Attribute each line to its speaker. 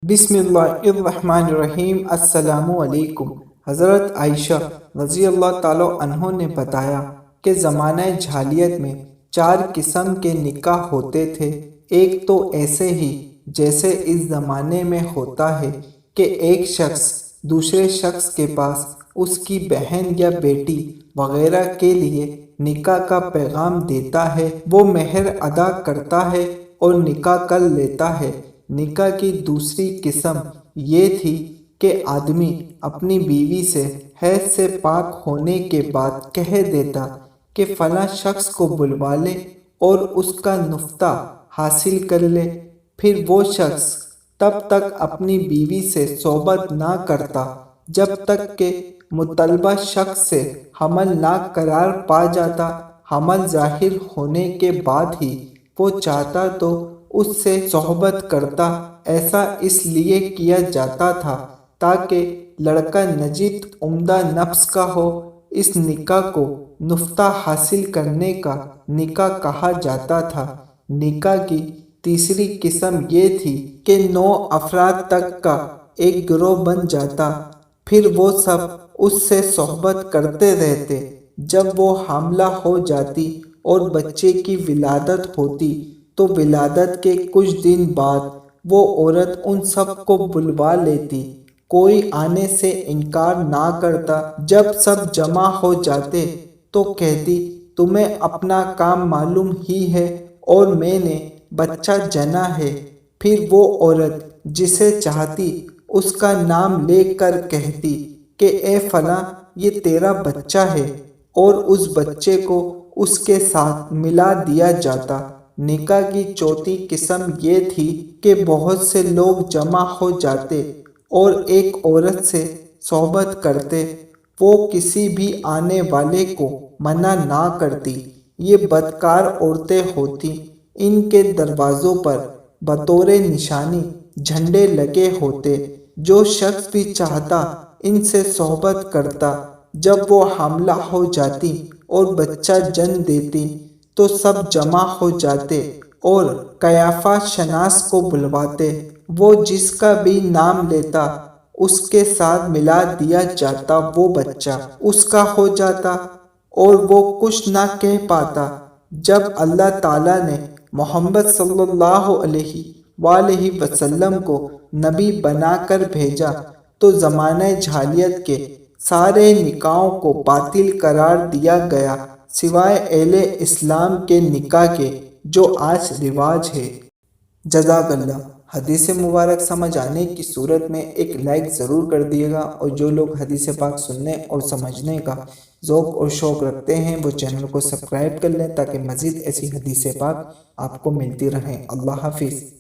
Speaker 1: بسم اللہ الرحمن الرحیم۔ السلام علیکم۔ حضرت عائشہ رضی اللہ تعالی عنہ نے بتایا کہ زمانہ جاہلیت میں 4 قسم کے نکاح ہوتے تھے۔ ایک تو ایسے ہی جیسے اس زمانے میں ہوتا ہے کہ ایک شخص دوسرے شخص کے پاس اس کی بہن یا بیٹی وغیرہ کے لیے نکاح کا پیغام دیتا ہے، وہ مہر ادا کرتا ہے اور نکاح کر لیتا ہے۔ نکاح کی دوسری قسم یہ تھی کہ آدمی اپنی بیوی سے حیض سے پاک ہونے کے بعد کہہ دیتا کہ فلاں شخص کو بلوا لے اور اس کا نفتہ حاصل کر لے، پھر وہ شخص تب تک اپنی بیوی سے صحبت نہ کرتا جب تک کہ مطلبہ شخص سے حمل نہ قرار پا جاتا۔ حمل ظاہر ہونے کے بعد ہی وہ چاہتا تو اس سے صحبت کرتا۔ ایسا اس لیے کیا جاتا تھا تاکہ لڑکا نجیب عمدہ نفس کا ہو۔ اس نکاح کو نفتہ حاصل کرنے کا نکاح کہا جاتا تھا۔ نکاح کی تیسری قسم یہ تھی کہ 9 افراد تک کا ایک گروہ بن جاتا، پھر وہ سب اس سے صحبت کرتے رہتے۔ جب وہ حاملہ ہو جاتی اور بچے کی ولادت ہوتی تو ولادت کے کچھ دن بعد وہ عورت ان سب کو بلوا لیتی، کوئی آنے سے انکار نہ کرتا۔ جب سب جمع ہو جاتے تو کہتی تمہیں اپنا کام معلوم ہی ہے اور میں نے بچہ جنا ہے۔ پھر وہ عورت جسے چاہتی اس کا نام لے کر کہتی کہ اے فلاں یہ تیرا بچہ ہے، اور اس بچے کو اس کے ساتھ ملا دیا جاتا۔ نکاح کی چوتھی قسم یہ تھی کہ بہت سے لوگ جمع ہو جاتے اور ایک عورت سے صحبت کرتے، وہ کسی بھی آنے والے کو منع نہ کرتی۔ یہ بدکار عورتیں ہوتی، ان کے دروازوں پر بطور نشانی جھنڈے لگے ہوتے، جو شخص بھی چاہتا ان سے صحبت کرتا۔ جب وہ حاملہ ہو جاتی اور بچہ جن دیتی تو سب جمع ہو جاتے اور قیافہ شناس کو بلواتے، وہ جس کا بھی نام لیتا اس کے ساتھ ملا دیا جاتا، وہ بچہ اس کا ہو جاتا اور وہ کچھ نہ کہہ پاتا۔ جب اللہ تعالیٰ نے محمد صلی اللہ علیہ وآلہ وسلم کو نبی بنا کر بھیجا تو زمانہ جاہلیت کے سارے نکاحوں کو باطل قرار دیا گیا، سوائے اہل اسلام کے نکاح کے جو آج رواج ہے۔ جزاک اللہ۔ حدیث مبارک سمجھ آنے کی صورت میں ایک لائک ضرور کر دیے گا، اور جو لوگ حدیث پاک سننے اور سمجھنے کا ذوق اور شوق رکھتے ہیں وہ چینل کو سبسکرائب کر لیں تاکہ مزید ایسی حدیث پاک آپ کو ملتی رہیں۔ اللہ حافظ۔